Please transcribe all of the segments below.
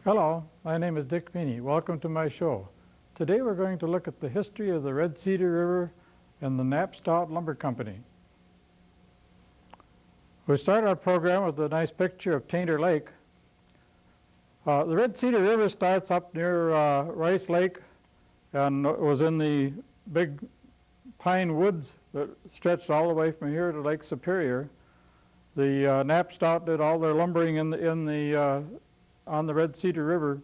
Hello, my name is Dick Feeney. Welcome to my show. Today we're going to look at the history of the Red Cedar River and the Knapp Stout Lumber Company. We start our program with a nice picture of Tainter Lake. The Red Cedar River starts up near Rice Lake and was in the big pine woods that stretched all the way from here to Lake Superior. The Knapp Stout did all their lumbering on the Red Cedar River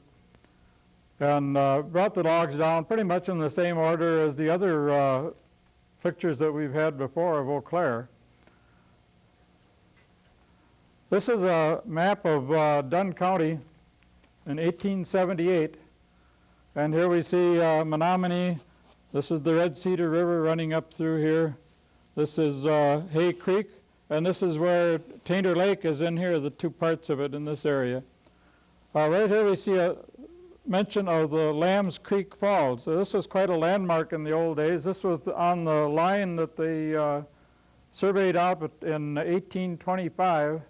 and brought the logs down pretty much in the same order as the other pictures that we've had before of Eau Claire. This is a map of Dunn County in 1878, and here we see Menominee. This is the Red Cedar River running up through here. This is Hay Creek, and this is where Tainter Lake is in here, the two parts of it in this area. Right here we see a mention of the Lamb's Creek Falls. So this was quite a landmark in the old days. This was on the line that they surveyed out in 1825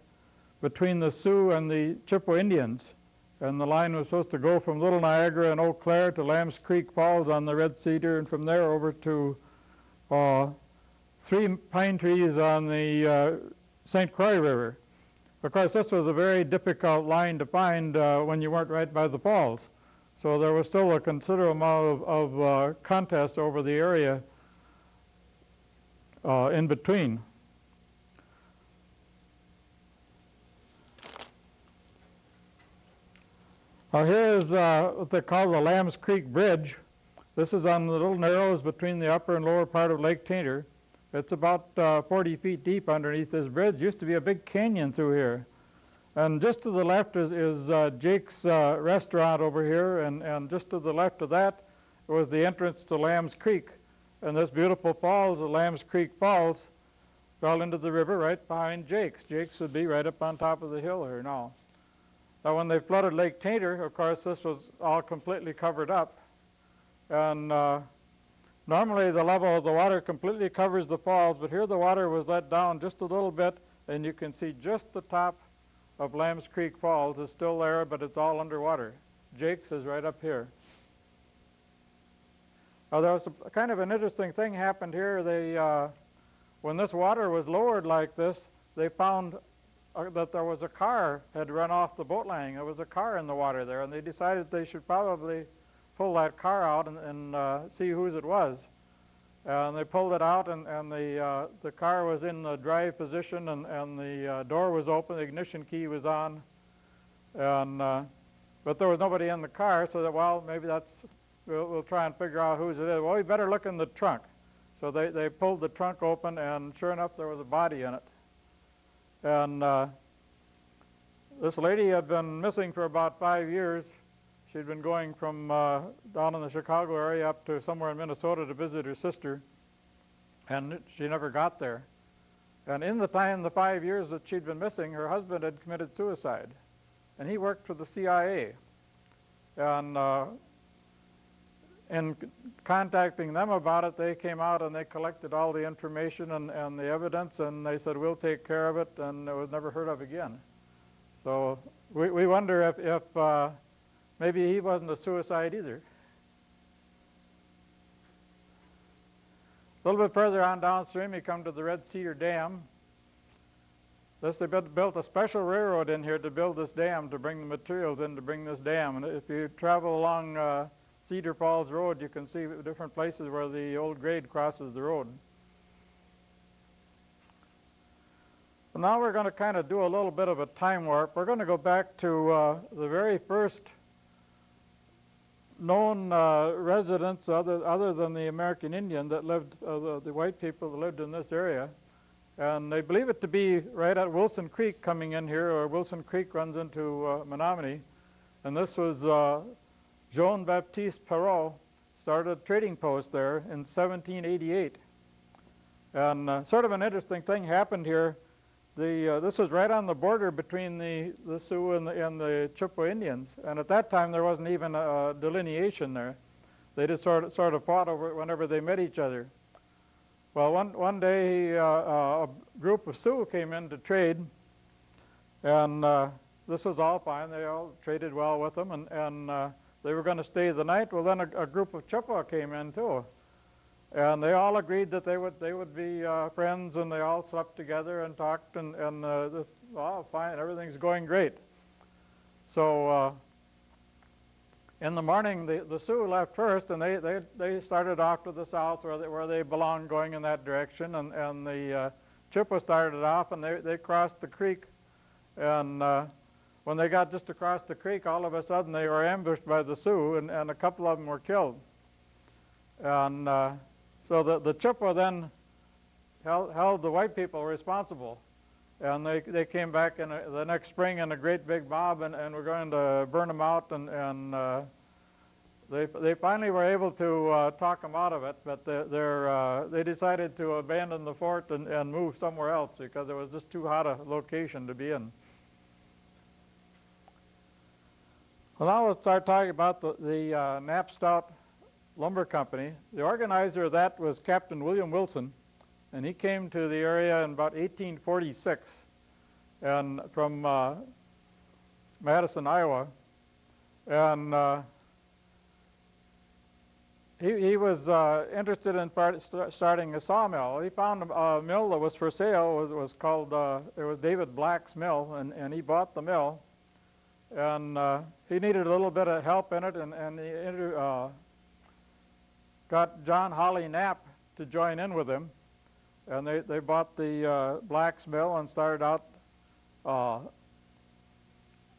between the Sioux and the Chippewa Indians. And the line was supposed to go from Little Niagara and Eau Claire to Lamb's Creek Falls on the Red Cedar, and from there over to 3 pine trees on the St. Croix River. Of course, this was a very difficult line to find when you weren't right by the falls. So there was still a considerable amount of contest over the area in between. Here is what they call the Lamb's Creek Bridge. This is on the little narrows between the upper and lower part of Lake Tainter. It's about 40 feet deep underneath this bridge. Used to be a big canyon through here. And just to the left is Jake's restaurant over here, and just to the left of that was the entrance to Lamb's Creek. And this beautiful falls, the Lamb's Creek Falls, fell into the river right behind Jake's. Jake's would be right up on top of the hill here now. Now when they flooded Lake Tainter, of course, this was all completely covered up. And normally the level of the water completely covers the falls, but here the water was let down just a little bit, and you can see just the top of Lamb's Creek Falls is still there, but it's all underwater. Jake's is right up here. Now there was kind of an interesting thing happened here. When this water was lowered like this, they found that there was a car had run off the boat landing. There was a car in the water there, and they decided they should probably pull that car out and see whose it was. And they pulled it out, and the car was in the drive position, and the door was open, the ignition key was on, and but there was nobody in the car, so that, well, maybe we'll try and figure out whose it is. Well, we better look in the trunk. So they pulled the trunk open, and sure enough, there was a body in it. And this lady had been missing for about 5 years. She'd been going from down in the Chicago area up to somewhere in Minnesota to visit her sister, and she never got there. And in the 5 years that she'd been missing, her husband had committed suicide, and he worked for the CIA. And in contacting them about it, they came out and they collected all the information and the evidence, and they said, we'll take care of it, and it was never heard of again. So we wonder if maybe he wasn't a suicide either. A little bit further on downstream, you come to the Red Cedar Dam. They built a special railroad in here to build this dam, to bring the materials in to bring this dam. And if you travel along Cedar Falls Road, you can see different places where the old grade crosses the road. Well, now we're going to kind of do a little bit of a time warp. We're going to go back to the very first known residents other than the American Indian that lived, the white people that lived in this area. And they believe it to be right at Wilson Creek coming in here, or Wilson Creek runs into Menominee. And this was Jean Baptiste Perrault started a trading post there in 1788. And sort of an interesting thing happened here. This was right on the border between the Sioux and the Chippewa Indians, and at that time there wasn't even a delineation there. They just sort of fought over it whenever they met each other. Well, one day a group of Sioux came in to trade, and this was all fine. They all traded well with them, and they were going to stay the night. Well, then a group of Chippewa came in too, and they all agreed that they would be friends, and they all slept together and talked, and well, fine, everything's going great. So in the morning, the Sioux left first, and they started off to the south where they belonged, going in that direction, and the Chippewa started off, and they crossed the creek, and when they got just across the creek, all of a sudden they were ambushed by the Sioux, and a couple of them were killed. And so the Chippewa then held the white people responsible, and they came back the next spring in a great big mob, and were going to burn them out, and they finally were able to talk them out of it, but they decided to abandon the fort and move somewhere else because it was just too hot a location to be in. Well, now let's start talking about the Knapp Stout Lumber Company. The organizer of that was Captain William Wilson, and he came to the area in about 1846, and from Madison, Iowa, and he was interested in starting a sawmill. He found a mill that was for sale. It was called, it was David Black's mill, and he bought the mill. And he needed a little bit of help in it, and he got John Holly Knapp to join in with him. And they bought the Black's mill and started out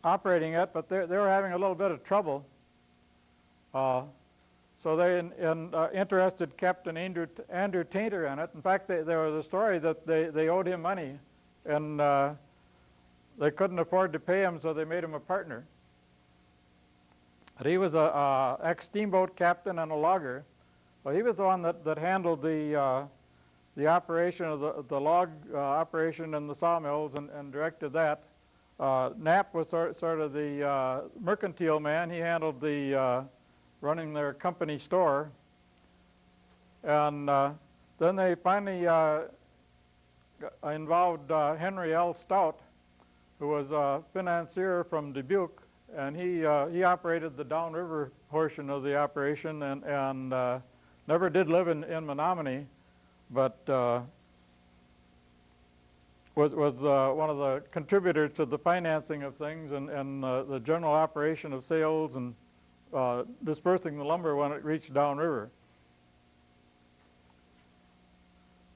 operating it, but they were having a little bit of trouble. So they interested Captain Andrew Tainter in it. In fact, there was a story that they owed him money, and they couldn't afford to pay him, so they made him a partner. But he was a ex-steamboat captain and a logger. Well, he was the one that handled the operation of the log operation in the sawmills and directed that. Knapp was sort of the mercantile man. He handled the running their company store. And then they finally involved Henry L. Stout, who was a financier from Dubuque, and he operated the downriver portion of the operation, and never did live in Menominee, but was one of the contributors to the financing of things and the general operation of sales and dispersing the lumber when it reached downriver.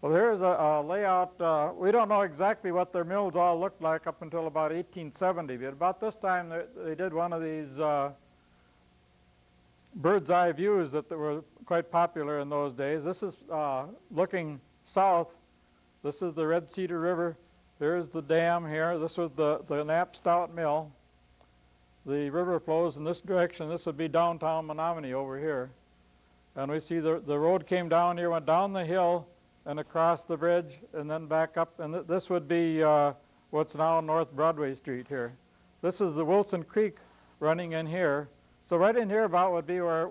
Well, here's a layout. We don't know exactly what their mills all looked like up until about 1870, but about this time they did one of these bird's eye views that were quite popular in those days. This is looking south. This is the Red Cedar River. There's the dam here. This was the Knapp Stout mill. The river flows in this direction. This would be downtown Menominee over here. And we see the road came down here, went down the hill, and across the bridge, and then back up. And this would be what's now North Broadway Street here. This is the Wilson Creek running in here. So right in here about would be where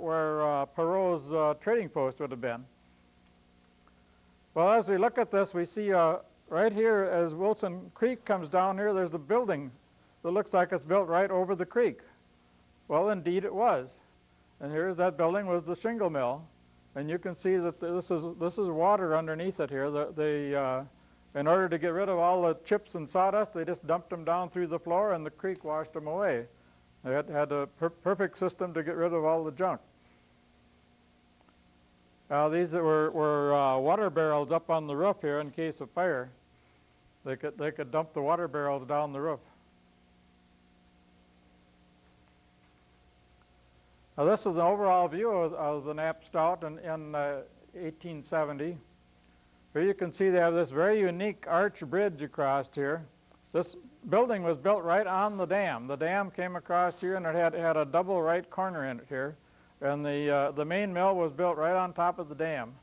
Perot's trading post would have been. Well, as we look at this, we see right here as Wilson Creek comes down here, there's a building that looks like it's built right over the creek. Well, indeed it was. And here's that building with the shingle mill. And you can see that this is water underneath it here. In order to get rid of all the chips and sawdust, they just dumped them down through the floor, and the creek washed them away. They had a perfect system to get rid of all the junk. These were water barrels up on the roof here in case of fire. They could dump the water barrels down the roof. Now, this is an overall view of the Knapp Stout in 1870. Here you can see they have this very unique arch bridge across here. This building was built right on the dam. The dam came across here, and it had a double right corner in it here. And the main mill was built right on top of the dam.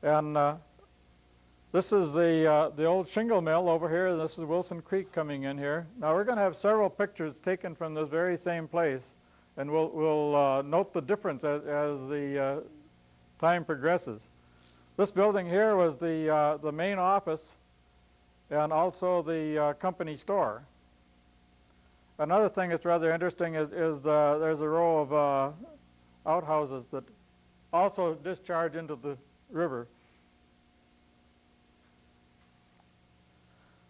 And this is the old shingle mill over here. This is Wilson Creek coming in here. Now, we're going to have several pictures taken from this very same place. And we'll note the difference as the time progresses. This building here was the main office and also the company store. Another thing that's rather interesting is there's a row of outhouses that also discharge into the river.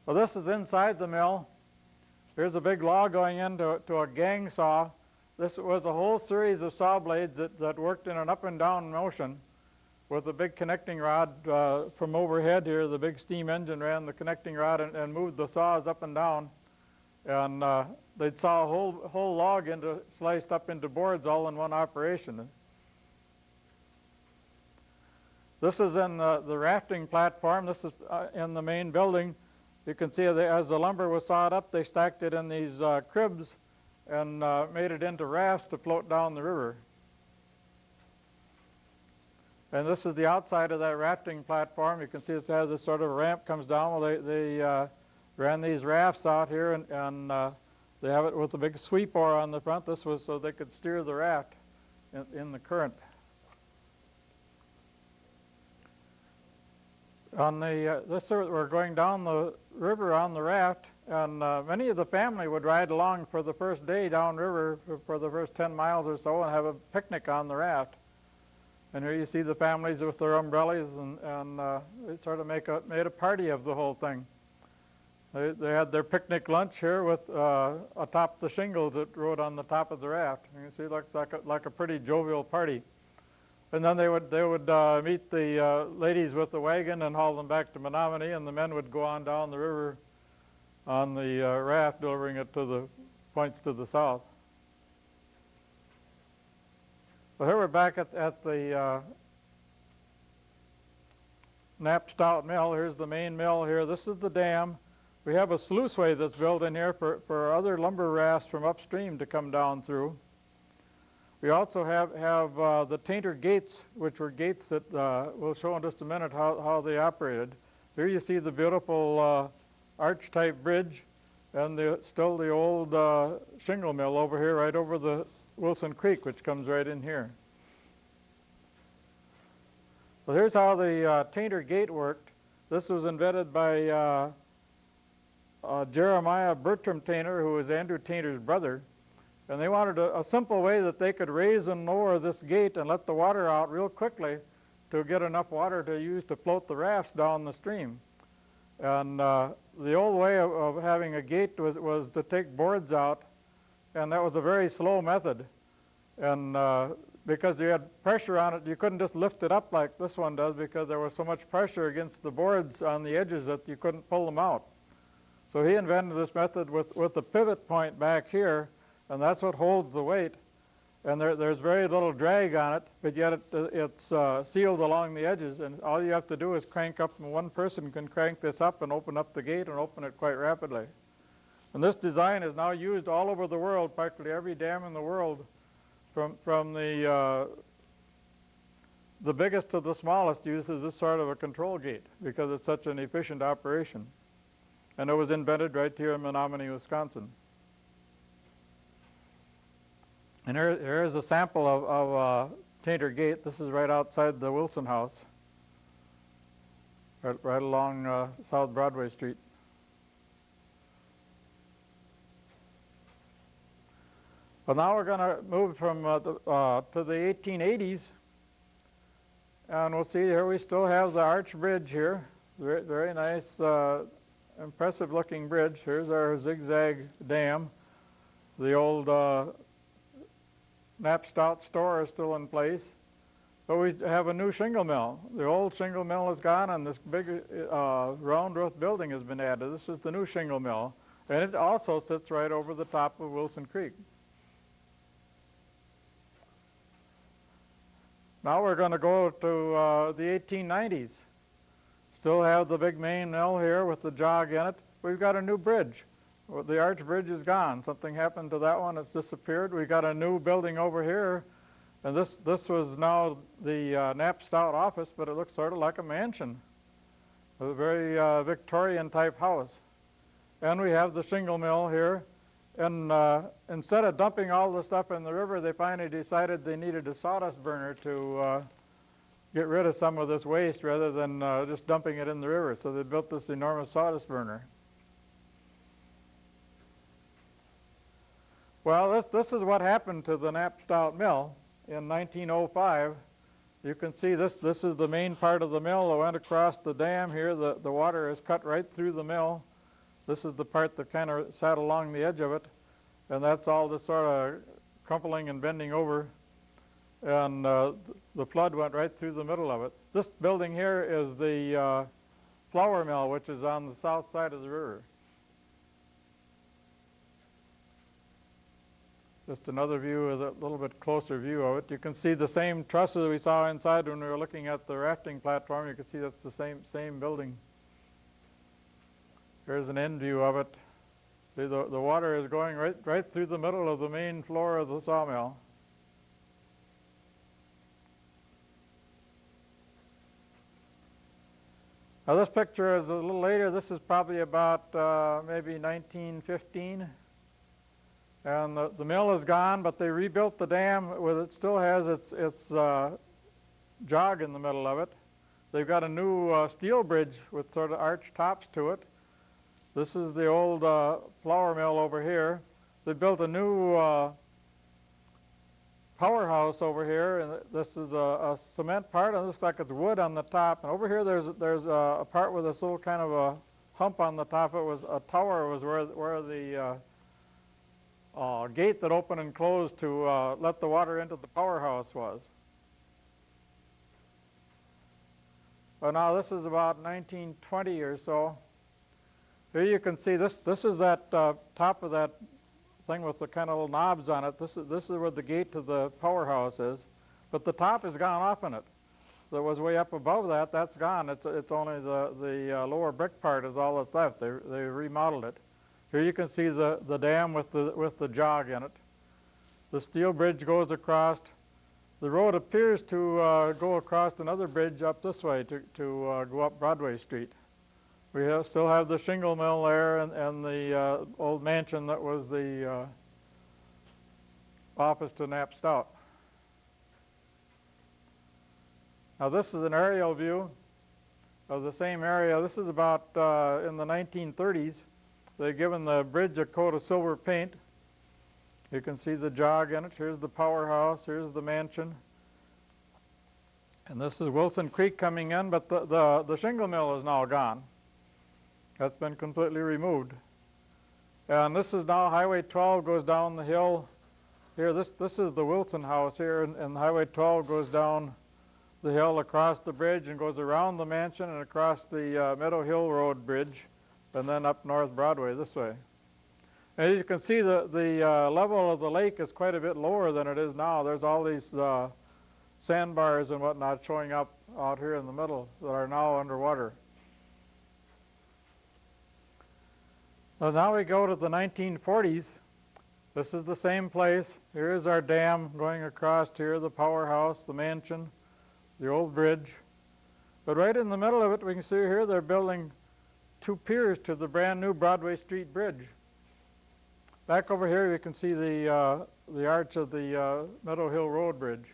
Well, this is inside the mill. Here's a big log going into a gang saw. This was a whole series of saw blades that worked in an up and down motion with a big connecting rod from overhead here. The big steam engine ran the connecting rod and moved the saws up and down. And they'd saw a whole log sliced up into boards all in one operation. This is in the rafting platform. This is in the main building. You can see as the lumber was sawed up, they stacked it in these cribs and made it into rafts to float down the river. And this is the outside of that rafting platform. You can see it has this sort of ramp comes down. Well, they ran these rafts out here, and they have it with a big sweep oar on the front. This was so they could steer the raft in the current. On we're going down the river on the raft, and many of the family would ride along for the first day downriver for the first 10 miles or so and have a picnic on the raft. And here you see the families with their umbrellas, and they sort of made a party of the whole thing. They had their picnic lunch here with atop the shingles that rode on the top of the raft. You can see it looks like a pretty jovial party. And then they would meet the ladies with the wagon and haul them back to Menominee, and the men would go on down the river on the raft, delivering it to the points to the south. Well, here we're back at the Knapp Stout mill. Here's the main mill here. This is the dam. We have a sluiceway that's built in here for other lumber rafts from upstream to come down through. We also have the Tainter Gates, which were gates that we'll show in just a minute how they operated. Here you see the beautiful arch-type bridge and still the old shingle mill over here, right over the Wilson Creek, which comes right in here. Well, here's how the Tainter Gate worked. This was invented by Jeremiah Bertram Tainter, who was Andrew Tainter's brother. And they wanted a simple way that they could raise and lower this gate and let the water out real quickly to get enough water to use to float the rafts down the stream. And the old way of having a gate was to take boards out, and that was a very slow method. And because you had pressure on it, you couldn't just lift it up like this one does, because there was so much pressure against the boards on the edges that you couldn't pull them out. So he invented this method with the pivot point back here, and that's what holds the weight. And there's very little drag on it, but yet it's sealed along the edges, and all you have to do is crank up, and one person can crank this up and open up the gate and open it quite rapidly. And this design is now used all over the world. Practically every dam in the world, from the biggest to the smallest, uses this sort of a control gate because it's such an efficient operation. And it was invented right here in Menominee, Wisconsin. And here's a sample of Tainter Gate. This is right outside the Wilson House, right along South Broadway Street. Well, now we're going to move from to the 1880s, and we'll see here we still have the arch bridge here. Very, very nice, impressive-looking bridge. Here's our zigzag dam. The old Knapp Stout store is still in place, but we have a new shingle mill. The old shingle mill is gone, and this big round roof building has been added. This is the new shingle mill, and it also sits right over the top of Wilson Creek. Now we're going to go to the 1890s. Still have the big main mill here with the jog in it. We've got a new bridge. Well, the arch bridge is gone. Something happened to that one. It's disappeared. We got a new building over here, and this was now the Knapp Stout office, but it looks sort of like a mansion, a very Victorian type house. And we have the shingle mill here, and instead of dumping all the stuff in the river, they finally decided they needed a sawdust burner to get rid of some of this waste rather than just dumping it in the river. So they built this enormous sawdust burner. Well, this is what happened to the Knapp Stout mill in 1905. You can see this is the main part of the mill that went across the dam here. The water is cut right through the mill. This is the part that kind of sat along the edge of it, and that's all this sort of crumpling and bending over, and the flood went right through the middle of it. This building here is the flour mill, which is on the south side of the river. Just another view, a little bit closer view of it. You can see the same trusses we saw inside when we were looking at the rafting platform. You can see that's the same building. Here's an end view of it. See, the water is going right through the middle of the main floor of the sawmill. Now this picture is a little later. This is probably about maybe 1915. And the mill is gone, but they rebuilt the dam. It still has its jog in the middle of it. They've got a new steel bridge with sort of arched tops to it. This is the old flour mill over here. They built a new powerhouse over here, and this is a cement part, and it looks like it's wood on the top. And over here there's a part with this little kind of a hump on the top. It was a tower, was where the gate that opened and closed to let the water into the powerhouse was. Well, now this is about 1920 or so. Here you can see this is that top of that thing with the kind of little knobs on it. This is where the gate to the powerhouse is, but the top has gone off in it. That was way up above that. That's gone. It's only the lower brick part is all that's left. They remodeled it. Here you can see the dam with the jog in it. The steel bridge goes across. The road appears to go across another bridge up this way to go up Broadway Street. We still have the shingle mill there and the old mansion that was the office to Knapp Stout. Now this is an aerial view of the same area. This is about in the 1930s. They've given the bridge a coat of silver paint. You can see the jog in it. Here's the powerhouse. Here's the mansion. And this is Wilson Creek coming in, but the shingle mill is now gone. That's been completely removed. And this is now Highway 12 goes down the hill. Here, this is the Wilson house here, and Highway 12 goes down the hill across the bridge and goes around the mansion and across the Meadow Hill Road Bridge, and then up North Broadway this way. And you can see the level of the lake is quite a bit lower than it is now. There's all these sandbars and whatnot showing up out here in the middle that are now underwater. Well, now we go to the 1940s. This is the same place. Here is our dam going across here, the powerhouse, the mansion, the old bridge. But right in the middle of it, we can see here they're building two piers to the brand new Broadway Street Bridge. Back over here you can see the arch of the Meadow Hill Road Bridge.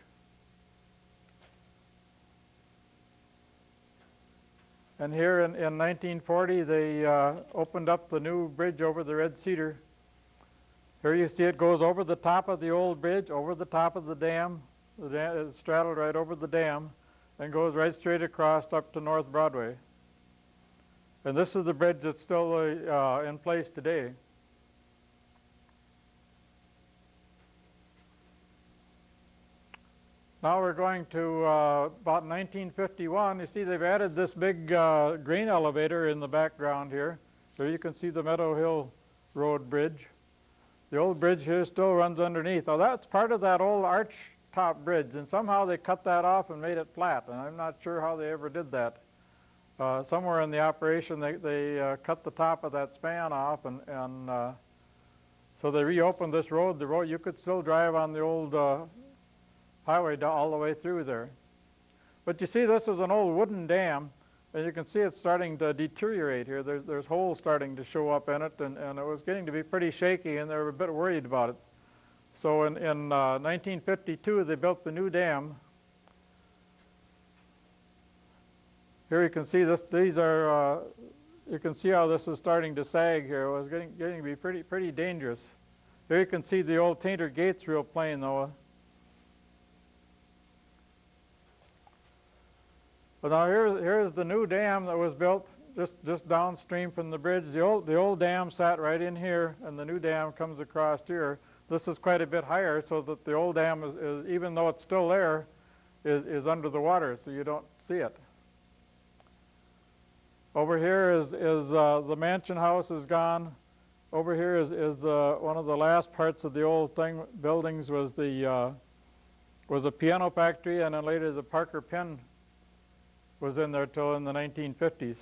And here in 1940 they opened up the new bridge over the Red Cedar. Here you see it goes over the top of the old bridge, over the top of the dam. The dam is straddled right over the dam and goes right straight across up to North Broadway. And this is the bridge that's still in place today. Now we're going to about 1951. You see they've added this big grain elevator in the background here. So you can see the Meadow Hill Road Bridge. The old bridge here still runs underneath. Now that's part of that old arch top bridge, and somehow they cut that off and made it flat, and I'm not sure how they ever did that. Somewhere in the operation they cut the top of that span off, and so they reopened this road. The road, you could still drive on the old highway all the way through there. But you see this is an old wooden dam, and you can see it's starting to deteriorate here. There's holes starting to show up in it, and it was getting to be pretty shaky, and they were a bit worried about it. So in 1952 they built the new dam. Here you can see this. These are you can see how this is starting to sag here. It was getting to be pretty dangerous. Here you can see the old Tainter Gates real plain though. But now here's the new dam that was built just downstream from the bridge. The old dam sat right in here, and the new dam comes across here. This is quite a bit higher, so that the old dam is even though it's still there, is under the water, so you don't see it. Over here is the mansion house is gone. Over here is the one of the last parts of the old buildings was a piano factory, and then later the Parker Pen was in there till in the 1950s.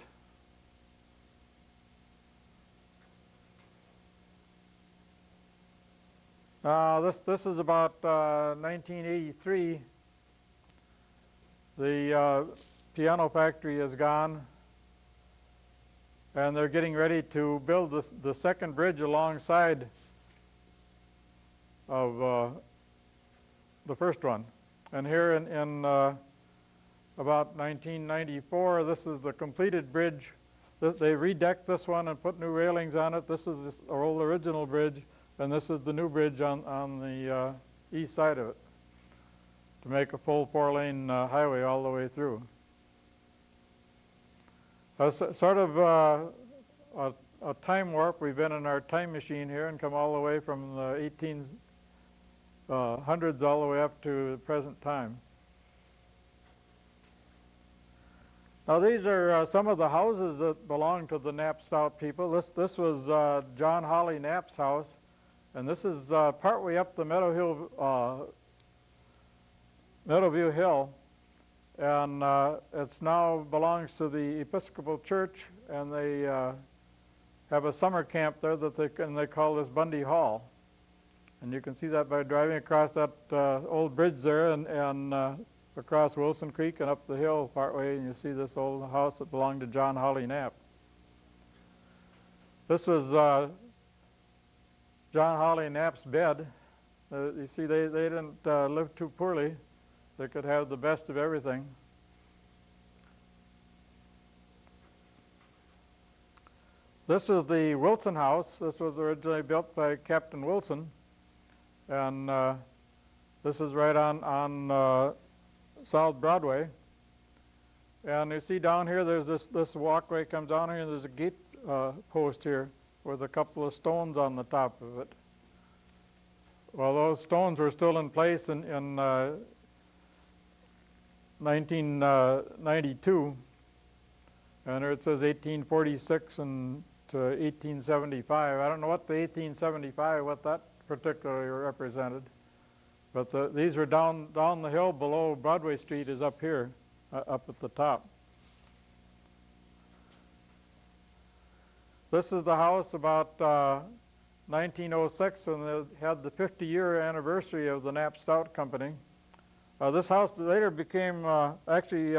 This is about 1983. The piano factory is gone, and they're getting ready to build the second bridge alongside of the first one. And here in about 1994, this is the completed bridge. They redecked this one and put new railings on it. This is the old original bridge, and this is the new bridge on the east side of it to make a full 4-lane highway all the way through. Sort of a time warp. We've been in our time machine here and come all the way from the 1800s all the way up to the present time. Now these are some of the houses that belong to the Knapp Stout people. This was John Holly Knapp's house, and this is partway up the Meadowview Hill, and it's now belongs to the Episcopal Church, and they have a summer camp there that they call this Bundy Hall, and you can see that by driving across that old bridge there and across Wilson Creek and up the hill partway, and you see this old house that belonged to John Holly Knapp. This was John Holly Knapp's bed. You see, they didn't live too poorly. They could have the best of everything. This is the Wilson house. This was originally built by Captain Wilson, and this is right on South Broadway. And you see down here, there's this walkway comes down here, and there's a gate post here with a couple of stones on the top of it. Well, those stones were still in place in 1992, and there it says 1846 and to 1875. I don't know what the 1875, what that particularly represented, but these were down the hill below Broadway Street is up here, up at the top. This is the house about 1906 when they had the 50-year anniversary of the Knapp Stout Company. This house later became actually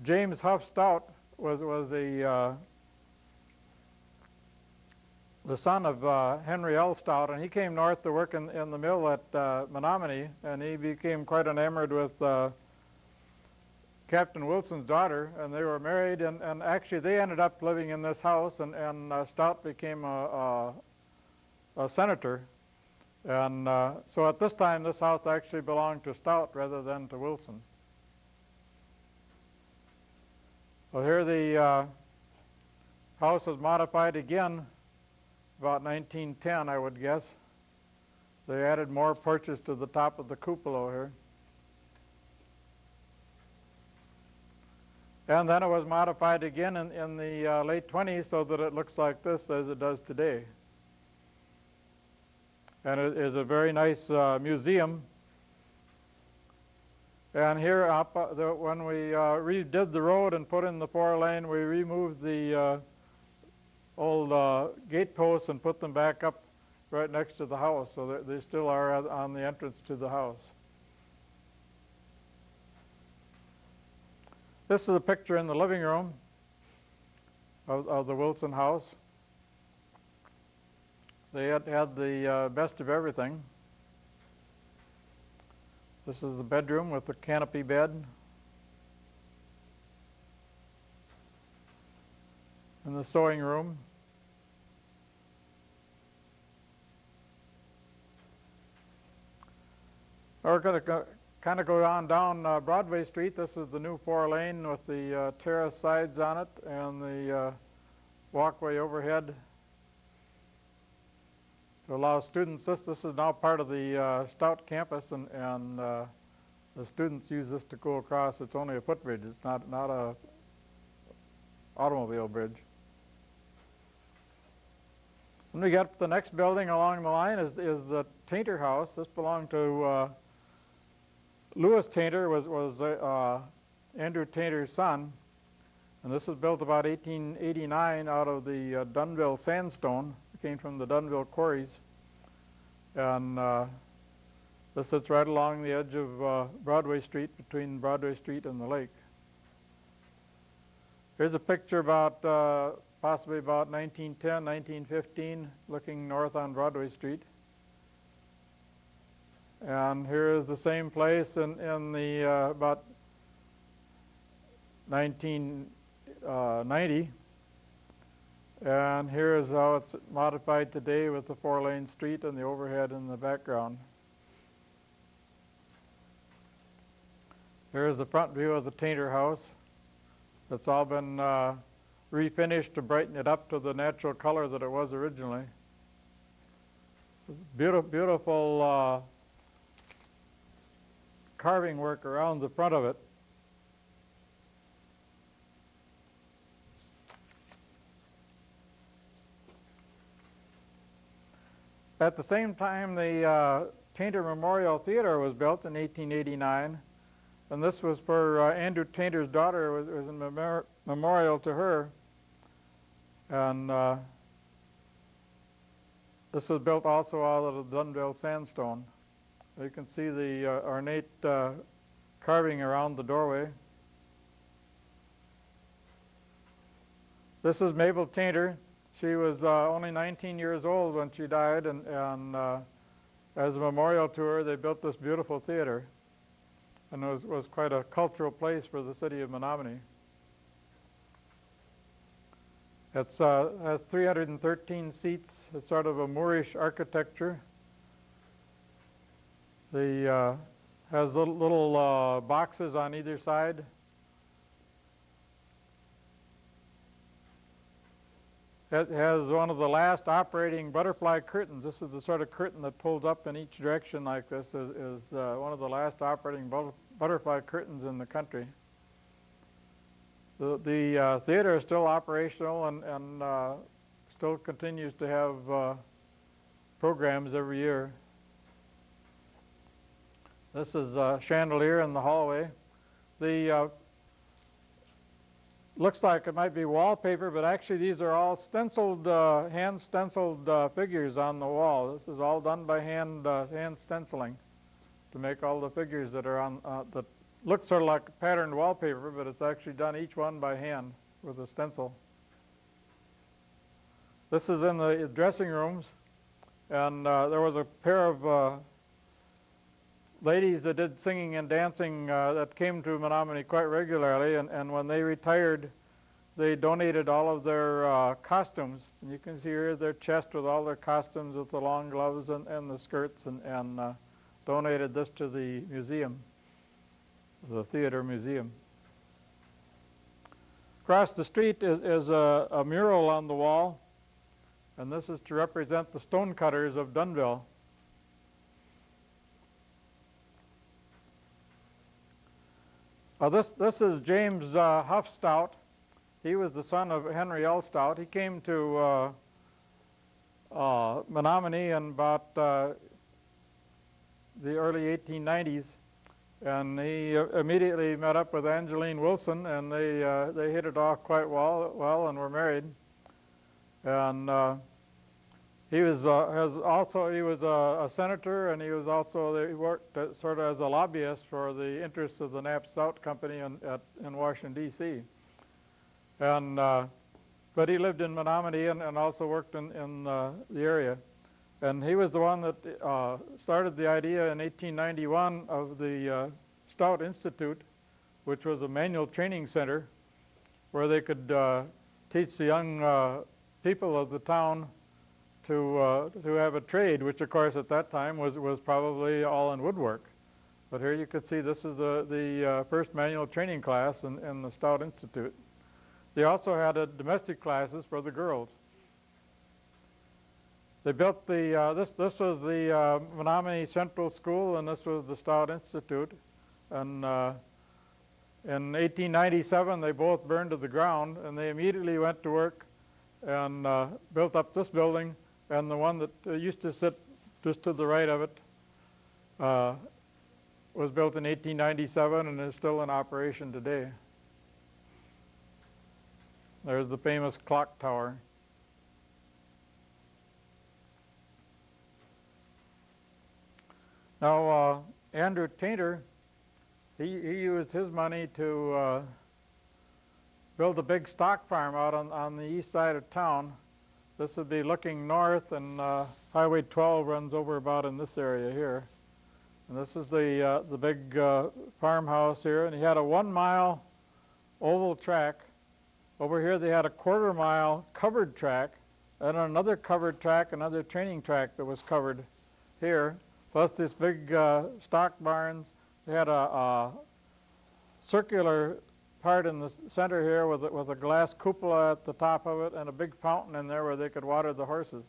James Huff Stout was the son of Henry L. Stout, and he came north to work in the mill at Menominee, and he became quite enamored with Captain Wilson's daughter, and they were married, and actually they ended up living in this house, and Stout became a senator. And so at this time, this house actually belonged to Stout rather than to Wilson. Well, here the house was modified again about 1910, I would guess. They added more porches to the top of the cupola here. And then it was modified again in the late 20s so that it looks like this as it does today. And it is a very nice museum. And here, when we redid the road and put in the 4-lane, we removed the old gate posts and put them back up right next to the house, so they still are on the entrance to the house. This is a picture in the living room of the Wilson house. They had the best of everything. This is the bedroom with the canopy bed. And the sewing room. We're going to kind of go on down Broadway Street. This is the new 4-lane with the terrace sides on it and the walkway overhead to allow students. This is now part of the Stout campus, and the students use this to go across. It's only a footbridge. It's not a automobile bridge. When we get the next building along the line is the Tainter House. This belonged to Louis Tainter, was Andrew Tainter's son, and this was built about 1889 out of the Dunville sandstone. It came from the Dunville Quarries, and this sits right along the edge of Broadway Street, between Broadway Street and the lake. Here's a picture about possibly about 1910, 1915, looking north on Broadway Street. And here is the same place in the about 1990. And here is how it's modified today with the 4-lane street and the overhead in the background. Here's the front view of the Tainter House. It's all been refinished to brighten it up to the natural color that it was originally. Beautiful carving work around the front of it. At the same time, the Tainter Memorial Theater was built in 1889, and this was for Andrew Tainter's daughter. It was a memorial to her, and this was built also out of the Dunville sandstone. You can see the ornate carving around the doorway. This is Mabel Tainter. She was only 19 years old when she died, and as a memorial to her, they built this beautiful theater. And it was quite a cultural place for the city of Menominee. It has 313 seats. It's sort of a Moorish architecture. The has little boxes on either side. It has one of the last operating butterfly curtains. This is the sort of curtain that pulls up in each direction like this. Is one of the last operating butterfly curtains in the country. The theater is still operational and still continues to have programs every year. This is a chandelier in the hallway. The looks like it might be wallpaper, but actually these are all stenciled, hand stenciled figures on the wall. This is all done by hand stenciling to make all the figures that are on that look sort of like patterned wallpaper, but it's actually done each one by hand with a stencil. This is in the dressing rooms, and there was a pair of ladies that did singing and dancing that came to Menominee quite regularly, and when they retired, they donated all of their costumes. And you can see here their chest with all their costumes with the long gloves and the skirts, and donated this to the museum, the theater museum. Across the street is a mural on the wall, and this is to represent the stonecutters of Dunville. This is James Huff Stout. He was the son of Henry L. Stout. He came to Menominee in about the early 1890s, and he immediately met up with Angeline Wilson, and they hit it off quite well and were married. And he was a senator, and he worked sort of as a lobbyist for the interests of the Knapp Stout Company in Washington, D.C. And but he lived in Menominee and also worked in the area. And he was the one that started the idea in 1891 of the Stout Institute, which was a manual training center where they could teach the young people of the town to have a trade, which of course at that time was probably all in woodwork. But here you can see this is the first manual training class in the Stout Institute. They also had domestic classes for the girls. They built this was the Menominee Central School, and this was the Stout Institute. And in 1897, they both burned to the ground, and they immediately went to work and built up this building, and the one that used to sit just to the right of it was built in 1897 and is still in operation today. There's the famous clock tower. Now, Andrew Tainter, he used his money to build a big stock farm out on the east side of town. This would be looking north, and Highway 12 runs over about in this area here. And this is the big farmhouse here, and he had a 1 mile oval track. Over here they had a 1/4 mile covered track, and another covered track, another training track that was covered here, plus this big stock barns. They had a circular part in the center here with a glass cupola at the top of it and a big fountain in there where they could water the horses.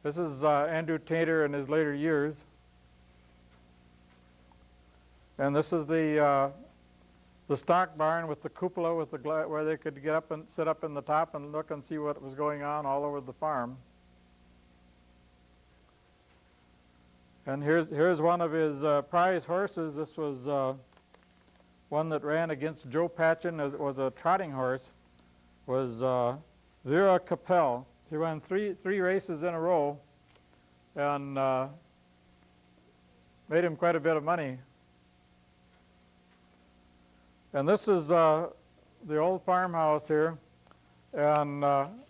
This is Andrew Tainter in his later years. And this is the stock barn with the cupola with the where they could get up and sit up in the top and look and see what was going on all over the farm. And here's one of his prize horses. This was one that ran against Joe Patchen. It was a trotting horse. Was Vera Capel. He ran three races in a row, and made him quite a bit of money. And this is the old farmhouse here, and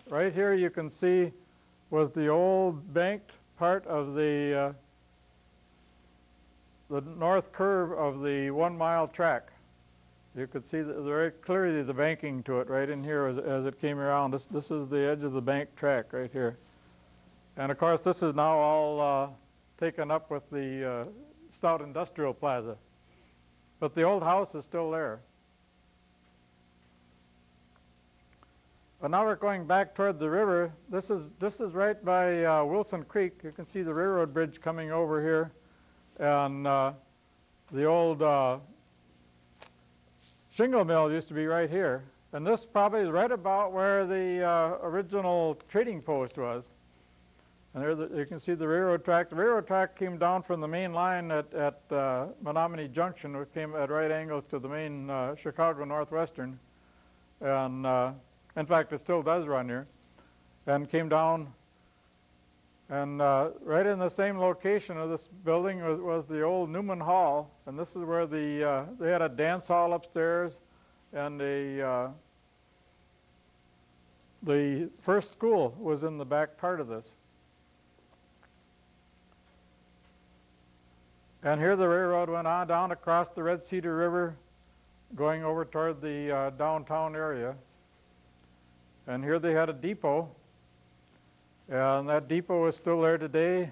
right here you can see was the old banked part of the north curve of the 1 mile track. You could see very clearly the banking to it right in here as it came around. This is the edge of the bank track right here. And of course this is now all taken up with the Stout Industrial Plaza. But the old house is still there. But now we're going back toward the river. This is right by Wilson Creek. You can see the railroad bridge coming over here. And the old shingle mill used to be right here. And this probably is right about where the original trading post was. And there you can see the railroad track. The railroad track came down from the main line at Menominee Junction, which came at right angles to the main Chicago Northwestern. And in fact, it still does run here. And came down. And right in the same location of this building was the old Newman Hall, and this is where they had a dance hall upstairs, and the first school was in the back part of this. And here the railroad went on down across the Red Cedar River, going over toward the downtown area. And here they had a depot. And that depot is still there today.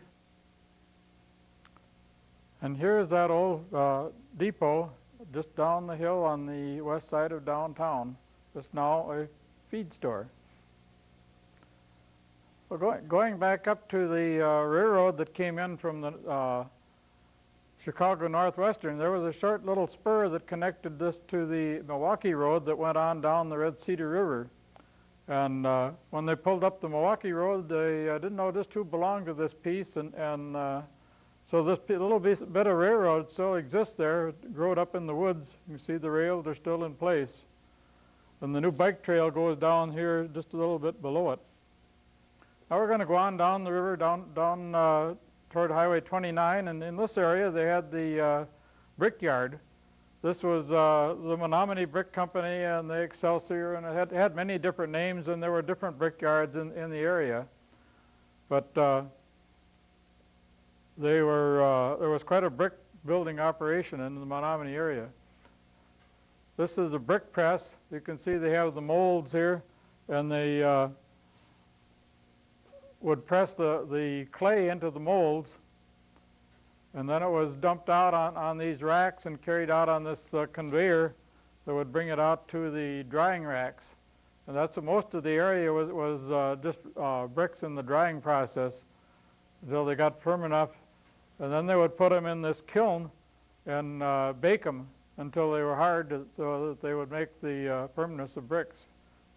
And here's that old depot just down the hill on the west side of downtown. It's now a feed store. Well, going back up to the railroad that came in from the Chicago Northwestern, there was a short little spur that connected this to the Milwaukee Road that went on down the Red Cedar River. And when they pulled up the Milwaukee Road, they didn't know just who belonged to this piece, and so this little bit of railroad still exists there. It grew up in the woods. You can see the rails are still in place. And the new bike trail goes down here just a little bit below it. Now we're going to go on down the river, down toward Highway 29, and in this area they had the brickyard. This was the Menominee Brick Company and the Excelsior, and it had many different names, and there were different brickyards in the area. But there was quite a brick building operation in the Menominee area. This is a brick press. You can see they have the molds here, and they would press the clay into the molds, And then it was dumped out on these racks and carried out on this conveyor that would bring it out to the drying racks. And that's what most of the area was just bricks in the drying process until they got firm enough. And then they would put them in this kiln and bake them until they were hard so that they would make the firmness of bricks.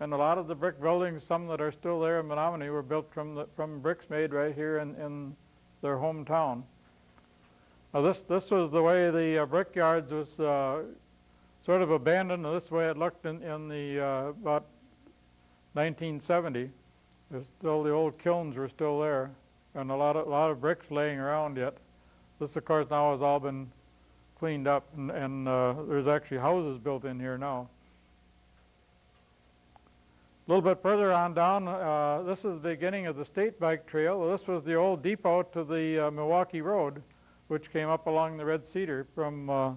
And a lot of the brick buildings, some that are still there in Menominee, were built from bricks made right here in their hometown. Now this was the way the brickyards was sort of abandoned. This is the way it looked in the about 1970. There's still the old kilns were still there, and a lot of bricks laying around yet. This, of course, now has all been cleaned up, and there's actually houses built in here now. A little bit further on down, this is the beginning of the State Bike Trail. This was the old depot to the Milwaukee Road, which came up along the Red Cedar from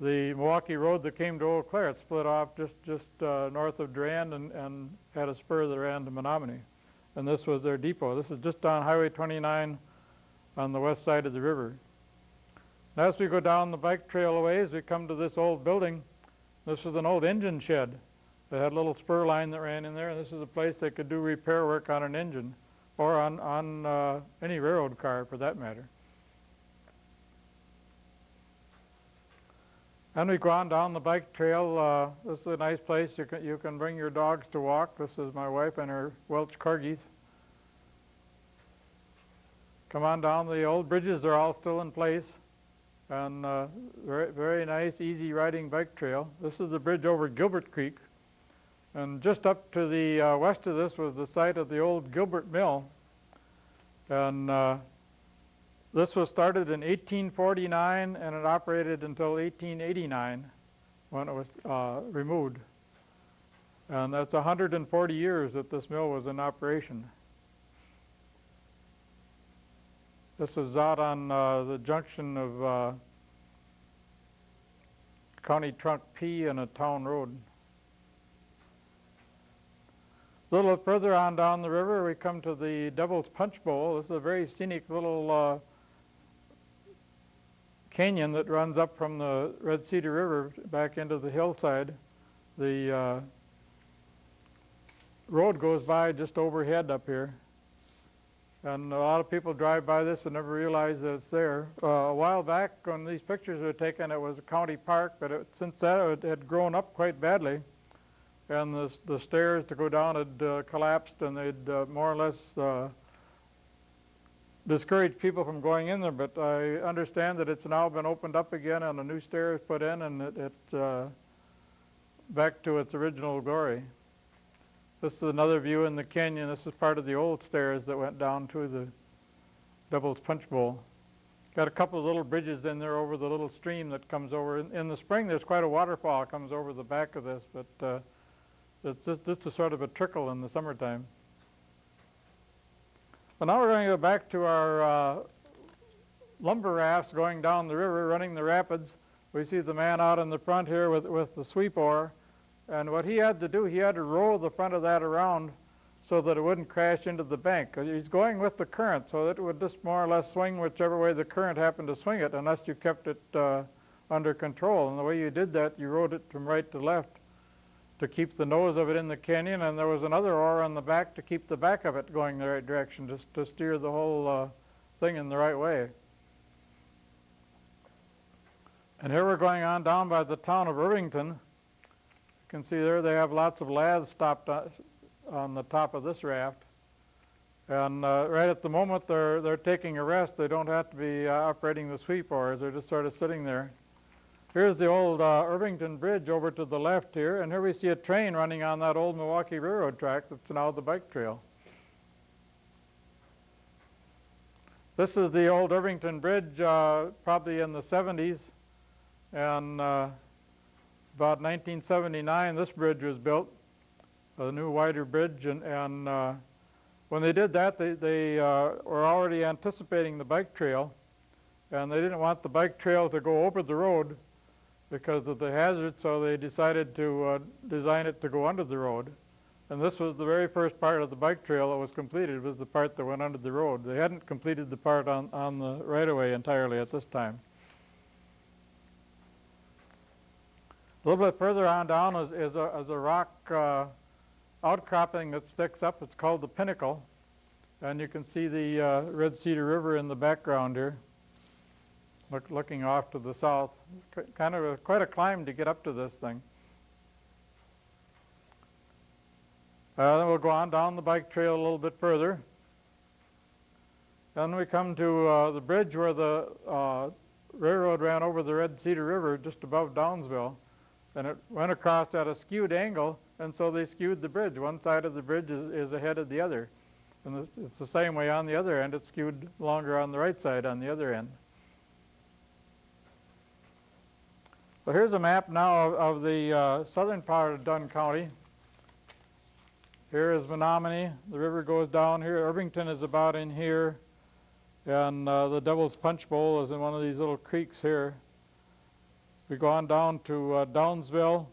the Milwaukee Road that came to Eau Claire. It split off just north of Durand and had a spur that ran to Menominee. And this was their depot. This is just on Highway 29 on the west side of the river. And as we go down the bike trail a ways, we come to this old building. This was an old engine shed. They had a little spur line that ran in there, and this is a place they could do repair work on an engine or on any railroad car for that matter. And we go on down the bike trail. This is a nice place. You can bring your dogs to walk. This is my wife and her Welch corgis. Come on down. The old bridges are all still in place. And very, very nice, easy riding bike trail. This is the bridge over Gilbert Creek. And just up to the west of this was the site of the old Gilbert Mill. And this was started in 1849, and it operated until 1889 when it was removed. And that's 140 years that this mill was in operation. This is out on the junction of County Trunk P and a town road. A little further on down the river, we come to the Devil's Punch Bowl. This is a very scenic little canyon that runs up from the Red Cedar River back into the hillside. The road goes by just overhead up here. And a lot of people drive by this and never realize that it's there. A while back when these pictures were taken, it was a county park, but since then it had grown up quite badly. And the stairs to go down had collapsed, and they'd more or less discouraged people from going in there. But I understand that it's now been opened up again, and a new stair is put in, and it's back to its original glory. This is another view in the canyon. This is part of the old stairs that went down to the Devil's Punch Bowl. Got a couple of little bridges in there over the little stream that comes over. In the spring, there's quite a waterfall that comes over the back of this, but it's just a sort of a trickle in the summertime. Well, now we're going to go back to our lumber rafts going down the river, running the rapids. We see the man out in the front here with the sweep oar. And what he had to do, he had to row the front of that around so that it wouldn't crash into the bank. He's going with the current, so that it would just more or less swing whichever way the current happened to swing it, unless you kept it under control. And the way you did that, you rowed it from right to left to keep the nose of it in the canyon, and there was another oar on the back to keep the back of it going the right direction, just to steer the whole thing in the right way. And here we're going on down by the town of Irvington. You can see there they have lots of laths stopped on the top of this raft. And right at the moment they're taking a rest. They don't have to be operating the sweep oars. They're just sort of sitting there. Here's the old Irvington Bridge over to the left here, and here we see a train running on that old Milwaukee Railroad track that's now the bike trail. This is the old Irvington Bridge, probably in the 70s, and about 1979 this bridge was built, a new wider bridge, and when they did that, they were already anticipating the bike trail, and they didn't want the bike trail to go over the road because of the hazard, so they decided to design it to go under the road. And this was the very first part of the bike trail that was completed, was the part that went under the road. They hadn't completed the part on the right-of-way entirely at this time. A little bit further on down is a rock outcropping that sticks up. It's called the Pinnacle. And you can see the Red Cedar River in the background here, looking off to the south. It's kind of quite a climb to get up to this thing. Then we'll go on down the bike trail a little bit further. Then we come to the bridge where the railroad ran over the Red Cedar River just above Downsville. And it went across at a skewed angle, and so they skewed the bridge. One side of the bridge is ahead of the other. And it's the same way on the other end. It's skewed longer on the right side on the other end. Well, here's a map now of the southern part of Dunn County. Here is Menominee. The river goes down here. Irvington is about in here. And the Devil's Punch Bowl is in one of these little creeks here. We go on down to Downsville,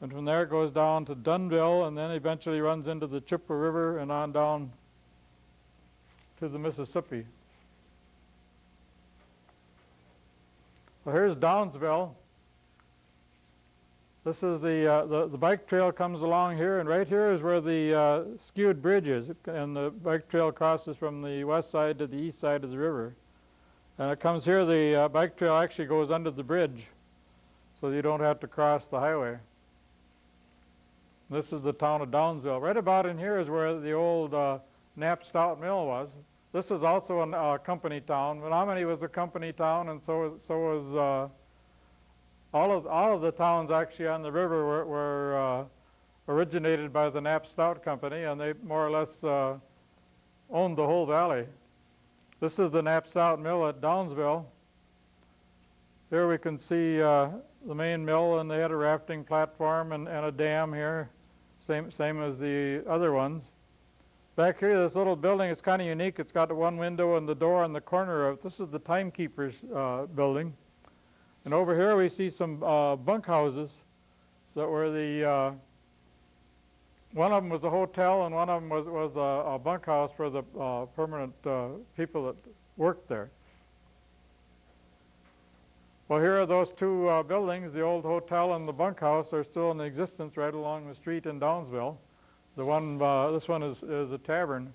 and from there it goes down to Dunville, and then eventually runs into the Chippewa River and on down to the Mississippi. Well, here's Downsville. This is the bike trail comes along here, and right here is where the skewed bridge is, and the bike trail crosses from the west side to the east side of the river. And it comes here, the bike trail actually goes under the bridge, so you don't have to cross the highway. This is the town of Downsville. Right about in here is where the old Knapp Stout Mill was. This is also a company town. Menominee was a company town, and so was all of the towns actually on the river were originated by the Knapp Stout Company, and they more or less owned the whole valley. This is the Knapp Stout Mill at Downsville. Here we can see the main mill, and they had a rafting platform and a dam here, same as the other ones. Back here, this little building is kind of unique. It's got one window and the door on the corner of it. This is the timekeeper's building. And over here we see some bunkhouses that were the, one of them was a hotel and one of them was a bunkhouse for the permanent people that worked there. Well, here are those two buildings. The old hotel and the bunkhouse are still in existence right along the street in Downsville. The one, this one is a tavern.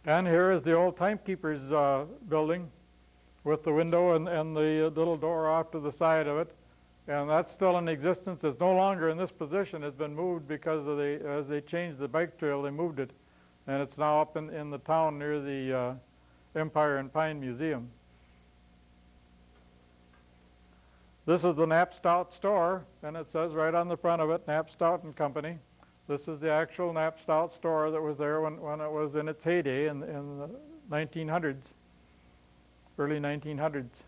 And here is the old timekeeper's building with the window and the little door off to the side of it. And that's still in existence. It's no longer in this position. It's been moved because of as they changed the bike trail, they moved it. And it's now up in the town near the Empire and Pine Museum. This is the Knapp Stout store, and it says right on the front of it, Knapp Stout and Company. This is the actual Knapp Stout store that was there when it was in its heyday in the 1900s, early 1900s.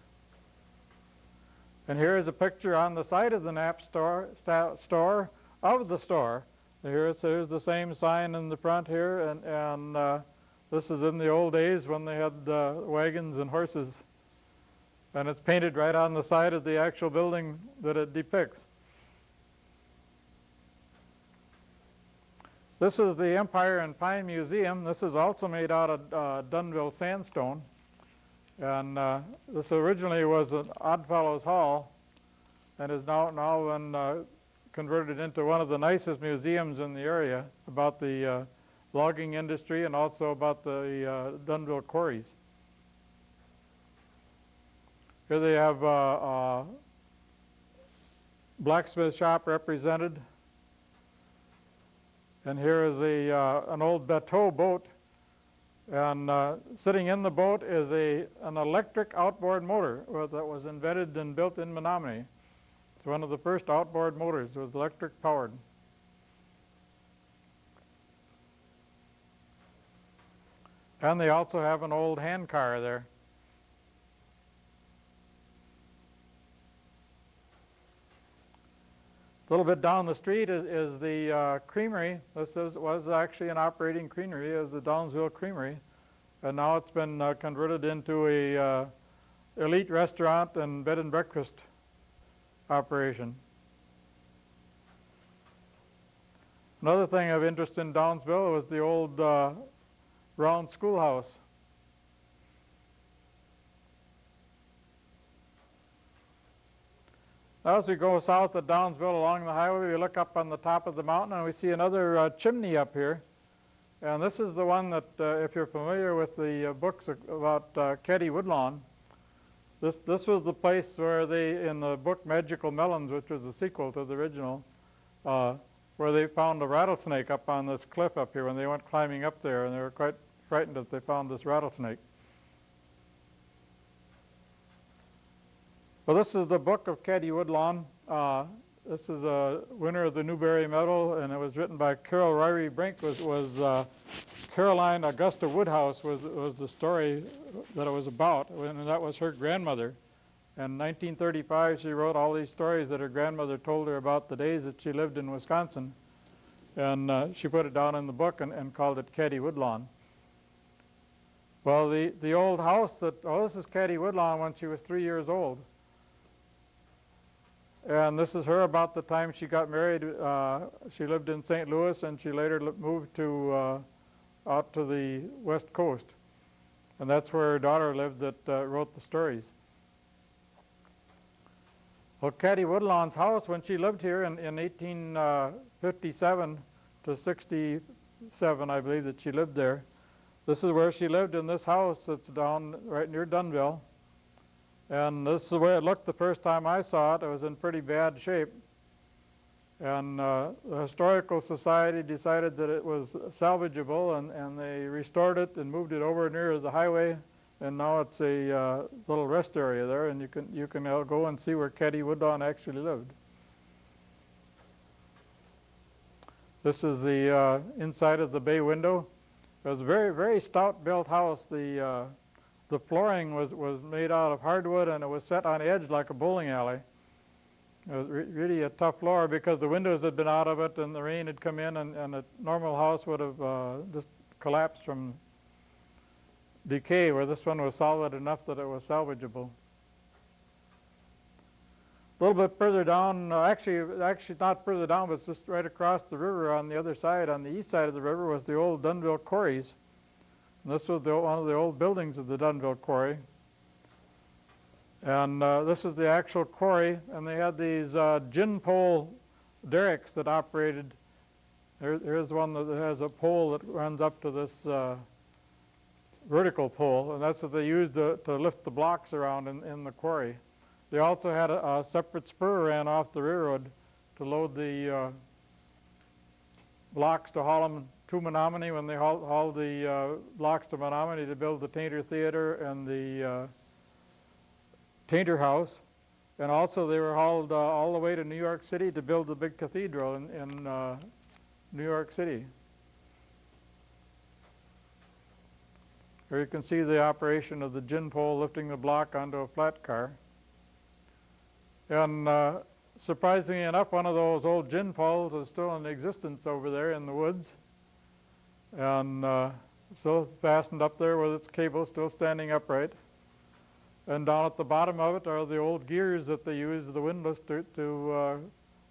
And here is a picture on the side of the Knapp store of the store. Here it says the same sign in the front here, and this is in the old days when they had wagons and horses. And it's painted right on the side of the actual building that it depicts. This is the Empire and Pine Museum. This is also made out of Dunville sandstone. And this originally was an Oddfellows Hall and is now been converted into one of the nicest museums in the area about the logging industry and also about the Dunville Quarries. Here they have a blacksmith shop represented. And here is an old bateau boat. And sitting in the boat is an electric outboard motor that was invented and built in Menominee. It's one of the first outboard motors. It was electric powered. And they also have an old hand car there. A little bit down the street is the creamery. This was actually an operating creamery, as the Downsville Creamery, and now it's been converted into a elite restaurant and bed and breakfast operation. Another thing of interest in Downsville was the old Round Schoolhouse. As we go south of Downsville along the highway, we look up on the top of the mountain and we see another chimney up here. And this is the one that, if you're familiar with the books about Caddy Woodlawn, this was the place where they, in the book Magical Melons, which was the sequel to the original, where they found a rattlesnake up on this cliff up here when they went climbing up there, and they were quite frightened that they found this rattlesnake. Well, this is the book of Caddy Woodlawn. This is a winner of the Newbery Medal, and it was written by Carol Ryrie Brink. Was Caroline Augusta Woodhouse was the story that it was about, and that was her grandmother. In 1935, she wrote all these stories that her grandmother told her about the days that she lived in Wisconsin, and she put it down in the book and called it Caddy Woodlawn. Well, the old house this is Caddy Woodlawn when she was 3 years old. And this is her about the time she got married. She lived in St. Louis, and she later moved to out to the West Coast. And that's where her daughter lived that wrote the stories. Well, Caddy Woodlawn's house, when she lived here in 1857 to 67, I believe that she lived there. This is where she lived in this house that's down right near Dunville. And this is the way it looked the first time I saw it. It was in pretty bad shape. And the Historical Society decided that it was salvageable, and they restored it and moved it over near the highway. And now it's a little rest area there, and you can go and see where Caddy Woodlawn actually lived. This is the inside of the bay window. It was a very, very stout built house. The flooring was made out of hardwood, and it was set on edge like a bowling alley. It was really a tough floor because the windows had been out of it and the rain had come in, and a normal house would have just collapsed from decay, where this one was solid enough that it was salvageable. A little bit further down, actually not further down, but just right across the river on the other side, on the east side of the river, was the old Dunville Quarries. And this was one of the old buildings of the Dunville Quarry. And this is the actual quarry, and they had these gin pole derricks that operated. Here's one that has a pole that runs up to this vertical pole, and that's what they used to lift the blocks around in the quarry. They also had a separate spur ran off the railroad to load the blocks to haul them to Menominee when they hauled the blocks to Menominee to build the Tainter Theater and the Tainter House. And also they were hauled all the way to New York City to build the big cathedral in New York City. Here you can see the operation of the gin pole lifting the block onto a flat car. And surprisingly enough, one of those old gin poles is still in existence over there in the woods. And still fastened up there with its cable still standing upright. And down at the bottom of it are the old gears that they use the windlass to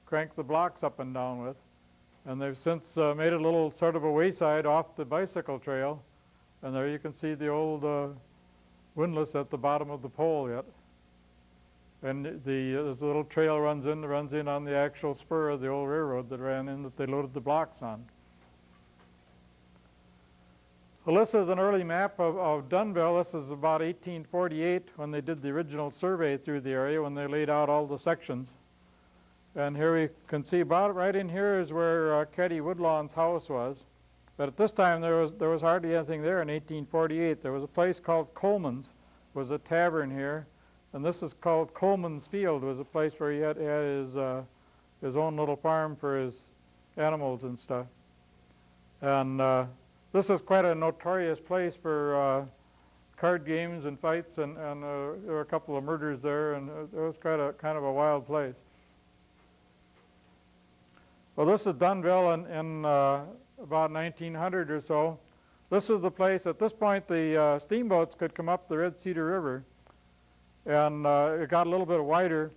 crank the blocks up and down with. And they've since made a little sort of a wayside off the bicycle trail. And there you can see the old windlass at the bottom of the pole yet. And there's a little trail runs in on the actual spur of the old railroad that ran in that they loaded the blocks on. Well, this is an early map of Dunville. This is about 1848 when they did the original survey through the area, when they laid out all the sections. And here we can see about right in here is where Caddy Woodlawn's house was. But at this time there was hardly anything there in 1848. There was a place called Coleman's, was a tavern here. And this is called Coleman's Field, was a place where he had his own little farm for his animals and stuff. And this is quite a notorious place for card games and fights, and there were a couple of murders there, and it was kind of a wild place. Well, this is Dunville in about 1900 or so. This is the place. At this point, the steamboats could come up the Red Cedar River, and it got a little bit wider.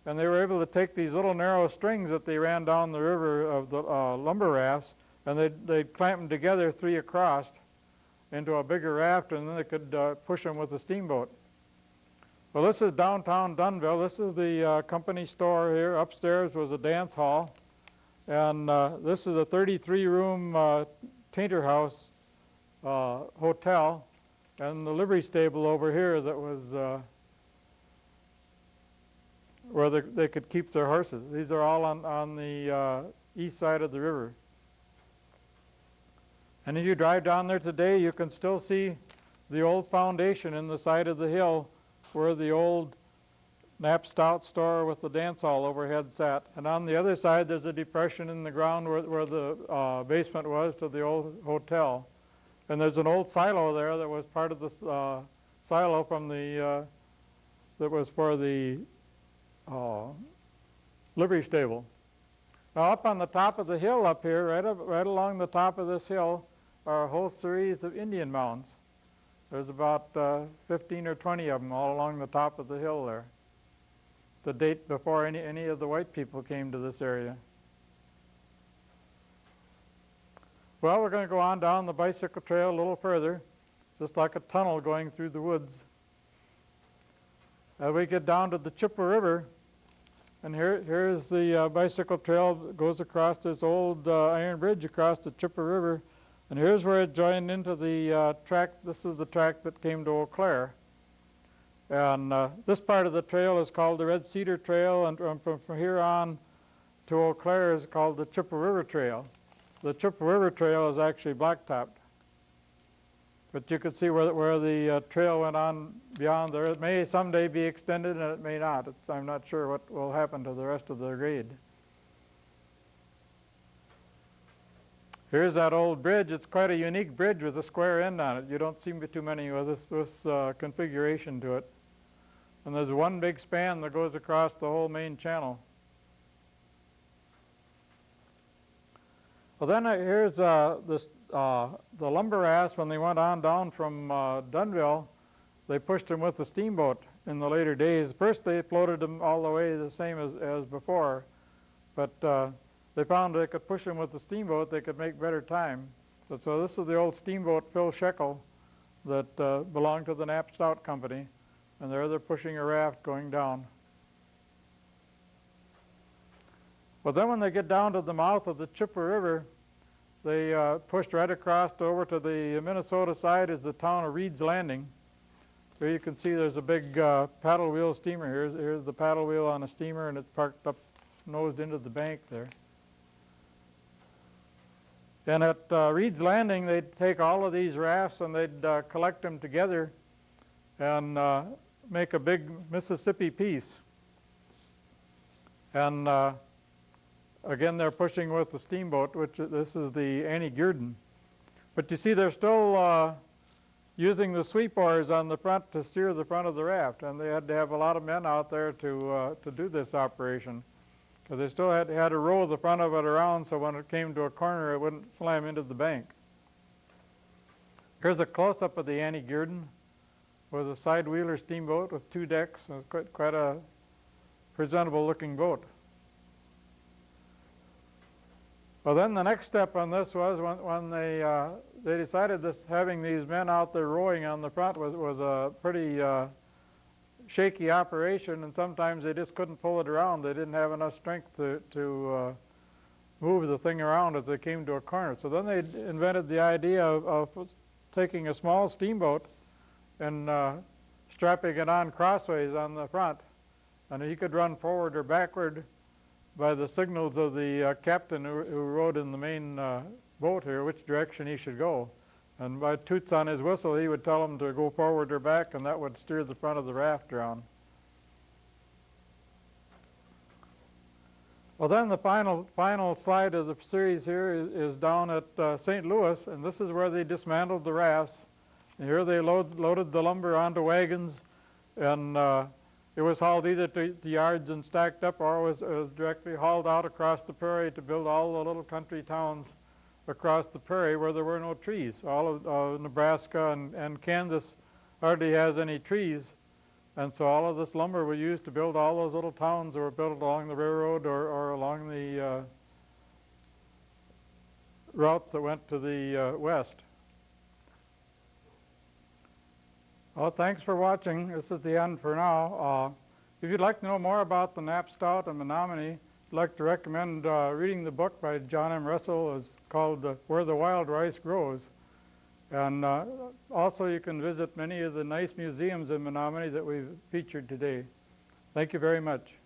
and they were able to take these little narrow strings that they ran down the river of the lumber rafts, and they'd clamp them together 3 across into a bigger raft, and then they could push them with a steamboat. Well, this is downtown Dunville. This is the company store here. Upstairs was a dance hall, and this is a 33-room Tainter House hotel, and the livery stable over here that was where they could keep their horses. These are all on the east side of the river. And if you drive down there today, you can still see the old foundation in the side of the hill where the old Knapp Stout store with the dance hall overhead sat. And on the other side, there's a depression in the ground where the basement was to the old hotel. And there's an old silo there that was part of the silo from the, that was for the livery stable. Now up on the top of the hill up here, right along the top of this hill, are a whole series of Indian mounds. There's about 15 or 20 of them all along the top of the hill there. The date before any of the white people came to this area. Well, we're going to go on down the bicycle trail a little further, just like a tunnel going through the woods. We get down to the Chippewa River, and here's the bicycle trail that goes across this old iron bridge across the Chippewa River. And here's where it joined into the track. This is the track that came to Eau Claire. And this part of the trail is called the Red Cedar Trail, and from here on to Eau Claire is called the Chippewa River Trail. The Chippewa River Trail is actually blacktopped. But you could see where the trail went on beyond there. It may someday be extended and it may not. I'm not sure what will happen to the rest of the grade. Here's that old bridge. It's quite a unique bridge with a square end on it. You don't see too many with this configuration to it. And there's one big span that goes across the whole main channel. Well, then here's the lumber rafts. When they went on down from Dunville, they pushed them with the steamboat in the later days. First, they floated them all the way the same as before, but they found they could push them with the steamboat. They could make better time. So this is the old steamboat Phil Shekel that belonged to the Knapp Stout Company, and there they're pushing a raft going down. Well, then when they get down to the mouth of the Chippewa River, they pushed right across over to the Minnesota side is the town of Reed's Landing. Here you can see there's a big paddle wheel steamer. Here's the paddle wheel on a steamer, and it's parked up, nosed into the bank there. And at Reed's Landing, they'd take all of these rafts and they'd collect them together and make a big Mississippi piece. And again, they're pushing with the steamboat, which this is the Annie Gurdon. But you see, they're still using the sweep oars on the front to steer the front of the raft, and they had to have a lot of men out there to do this operation. Because they still had to row the front of it around so when it came to a corner, it wouldn't slam into the bank. Here's a close-up of the Annie Gurdon with a side-wheeler steamboat with 2 decks. It's quite a presentable-looking boat. Well, then the next step on this was when they decided this having these men out there rowing on the front was a pretty shaky operation, and sometimes they just couldn't pull it around. They didn't have enough strength to move the thing around as they came to a corner. So then they invented the idea of taking a small steamboat and strapping it on crossways on the front, and he could run forward or backward by the signals of the captain who rode in the main boat here, which direction he should go. And by toots on his whistle, he would tell him to go forward or back, and that would steer the front of the raft around. Well, then the final slide of the series here is down at St. Louis, and this is where they dismantled the rafts. And here they loaded the lumber onto wagons, and it was hauled either to yards and stacked up, or it was directly hauled out across the prairie to build all the little country towns across the prairie where there were no trees. All of Nebraska and Kansas hardly has any trees, And so all of this lumber we used to build all those little towns that were built along the railroad or along the routes that went to the west. Well, thanks for watching. This is the end for now. If you'd like to know more about the Knapp Stout and Menominee, I'd like to recommend reading the book by John M. Russell. It's called Where the Wild Rice Grows. And also you can visit many of the nice museums in Menominee that we've featured today. Thank you very much.